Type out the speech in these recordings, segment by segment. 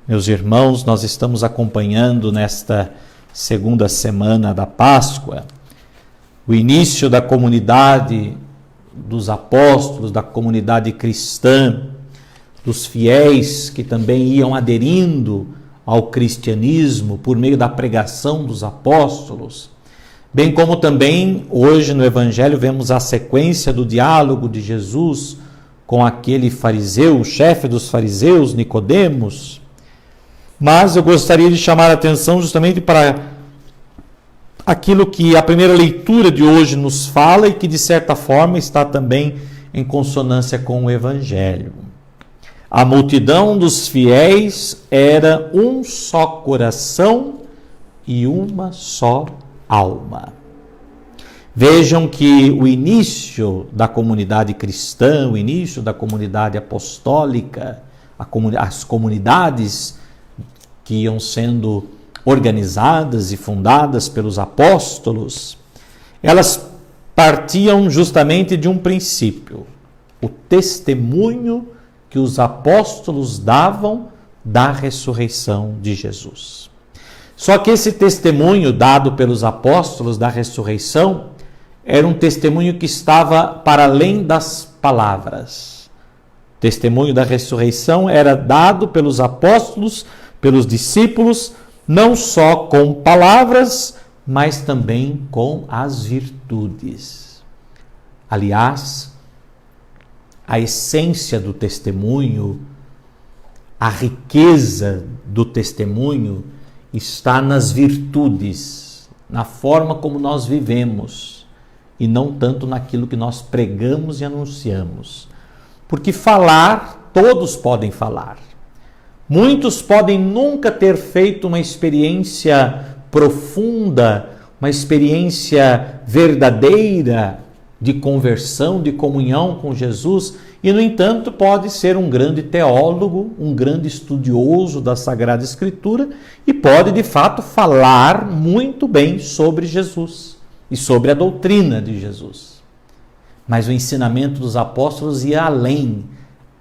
Meus irmãos, nós estamos acompanhando nesta segunda semana da Páscoa o início da comunidade dos apóstolos, da comunidade cristã, dos fiéis que também iam aderindo ao cristianismo por meio da pregação dos apóstolos, bem como também hoje no Evangelho vemos a sequência do diálogo de Jesus com aquele fariseu, o chefe dos fariseus, Nicodemos. Mas eu gostaria de chamar a atenção justamente para aquilo que a primeira leitura de hoje nos fala e que de certa forma está também em consonância com o Evangelho. A multidão dos fiéis era um só coração e uma só alma. Vejam que o início da comunidade cristã, o início da comunidade apostólica, as comunidades que iam sendo organizadas e fundadas pelos apóstolos, elas partiam justamente de um princípio, o testemunho que os apóstolos davam da ressurreição de Jesus. Só que esse testemunho dado pelos apóstolos da ressurreição era um testemunho que estava para além das palavras. O testemunho da ressurreição era dado pelos apóstolos, pelos discípulos, não só com palavras, mas também com as virtudes. Aliás, a essência do testemunho, a riqueza do testemunho está nas virtudes, na forma como nós vivemos, e não tanto naquilo que nós pregamos e anunciamos. Porque falar, todos podem falar. Muitos podem nunca ter feito uma experiência profunda, uma experiência verdadeira de conversão, de comunhão com Jesus, e, no entanto, pode ser um grande teólogo, um grande estudioso da Sagrada Escritura e pode, de fato, falar muito bem sobre Jesus e sobre a doutrina de Jesus. Mas o ensinamento dos apóstolos ia além.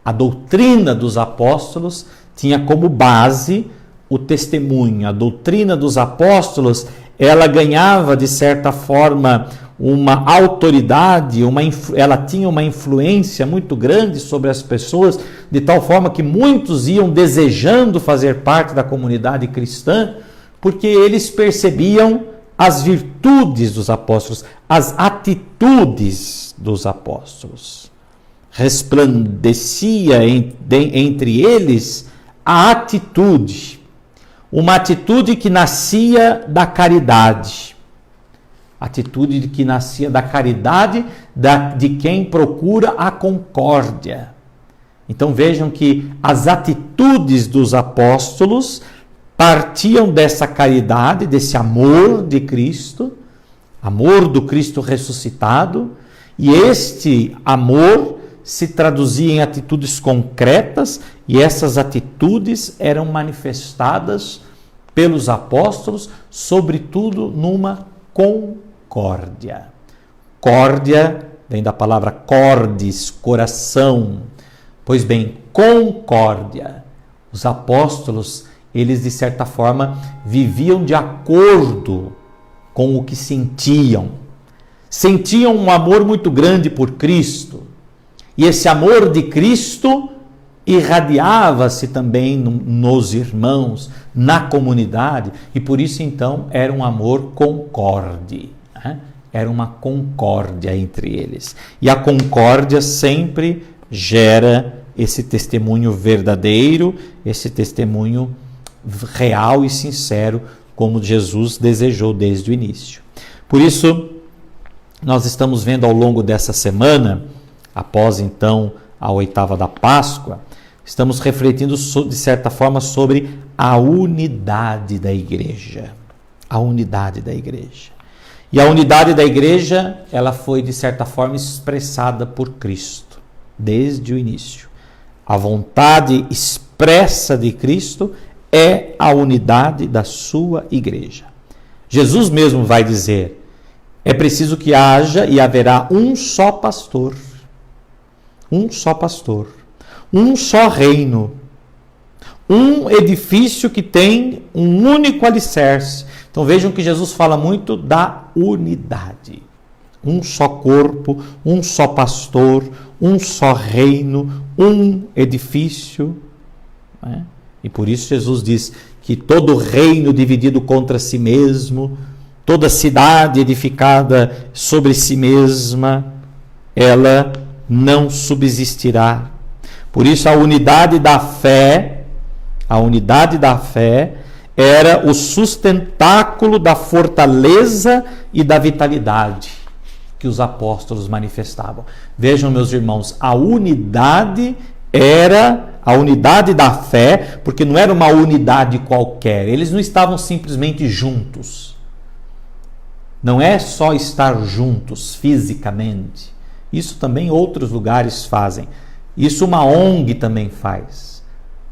A doutrina dos apóstolos tinha como base o testemunho. A doutrina dos apóstolos, ela ganhava, de certa forma, uma autoridade, ela tinha uma influência muito grande sobre as pessoas, de tal forma que muitos iam desejando fazer parte da comunidade cristã, porque eles percebiam as virtudes dos apóstolos, as atitudes dos apóstolos. Resplandecia entre eles a atitude, uma atitude que nascia da caridade, atitude que nascia da caridade de quem procura a concórdia. Então vejam que as atitudes dos apóstolos partiam dessa caridade, desse amor de Cristo, amor do Cristo ressuscitado, e este amor se traduzia em atitudes concretas, e essas atitudes eram manifestadas pelos apóstolos, sobretudo numa concórdia. Córdia vem da palavra cordis, coração. Pois bem, concórdia. Os apóstolos, eles de certa forma viviam de acordo com o que sentiam. Sentiam um amor muito grande por Cristo. E esse amor de Cristo irradiava-se também nos irmãos, na comunidade, e por isso então era um amor concorde, né? Era uma concórdia entre eles. E a concórdia sempre gera esse testemunho verdadeiro, esse testemunho real e sincero, como Jesus desejou desde o início. Por isso, nós estamos vendo ao longo dessa semana, após então a oitava da Páscoa, estamos refletindo de certa forma sobre a unidade da igreja. A unidade da igreja. E a unidade da igreja, ela foi de certa forma expressada por Cristo, desde o início. A vontade expressa de Cristo é a unidade da sua igreja. Jesus mesmo vai dizer: é preciso que haja e haverá um só pastor, um só reino, um edifício que tem um único alicerce. Então vejam que Jesus fala muito da unidade. Um só corpo, um só pastor, um só reino, um edifício. Né? E por isso Jesus diz que todo reino dividido contra si mesmo, toda cidade edificada sobre si mesma, ela não subsistirá. Por isso a unidade da fé era o sustentáculo da fortaleza e da vitalidade que os apóstolos manifestavam. Vejam, meus irmãos, a unidade era a unidade da fé, porque não era uma unidade qualquer, eles não estavam simplesmente juntos. Não é só estar juntos fisicamente. Isso também outros lugares fazem. Isso uma ONG também faz.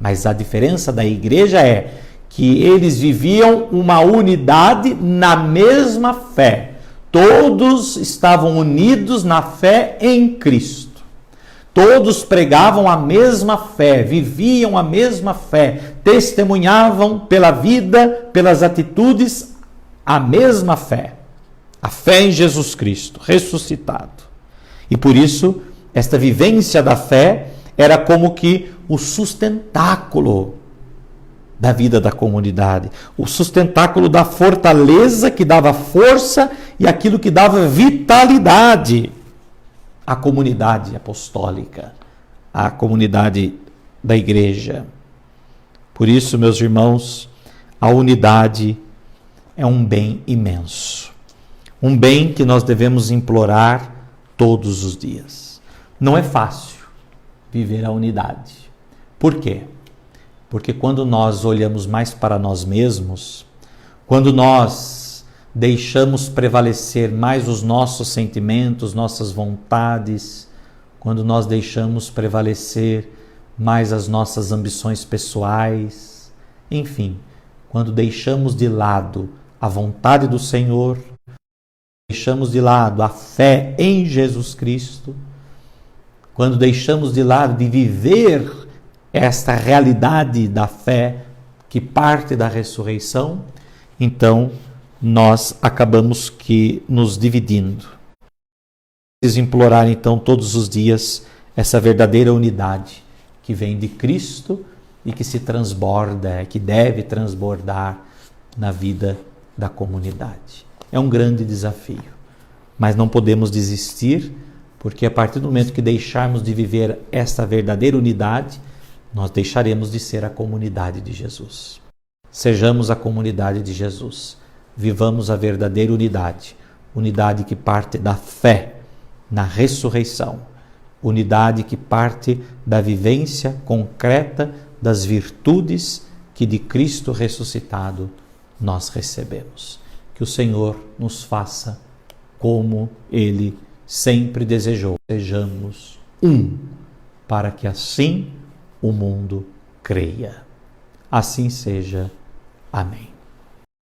Mas a diferença da igreja é que eles viviam uma unidade na mesma fé. Todos estavam unidos na fé em Cristo. Todos pregavam a mesma fé, viviam a mesma fé, testemunhavam pela vida, pelas atitudes, a mesma fé. A fé em Jesus Cristo, ressuscitado. E por isso, esta vivência da fé era como que o sustentáculo da vida da comunidade, o sustentáculo da fortaleza que dava força e aquilo que dava vitalidade à comunidade apostólica, à comunidade da igreja. Por isso, meus irmãos, a unidade é um bem imenso, um bem que nós devemos implorar todos os dias. Não é fácil viver a unidade. Por quê? Porque quando nós olhamos mais para nós mesmos, quando nós deixamos prevalecer mais os nossos sentimentos, nossas vontades, quando nós deixamos prevalecer mais as nossas ambições pessoais, enfim, quando deixamos de lado a vontade do Senhor, deixamos de lado a fé em Jesus Cristo, quando deixamos de lado de viver esta realidade da fé que parte da ressurreição, então nós acabamos que nos dividindo. Preciso implorar então todos os dias essa verdadeira unidade que vem de Cristo e que se transborda, que deve transbordar na vida da comunidade. É um grande desafio, mas não podemos desistir, porque a partir do momento que deixarmos de viver esta verdadeira unidade, nós deixaremos de ser a comunidade de Jesus. Sejamos a comunidade de Jesus. Vivamos a verdadeira unidade. Unidade que parte da fé na ressurreição. Unidade que parte da vivência concreta das virtudes que de Cristo ressuscitado nós recebemos. Que o Senhor nos faça como Ele sempre desejou. Sejamos um, para que assim o mundo creia. Assim seja. Amém.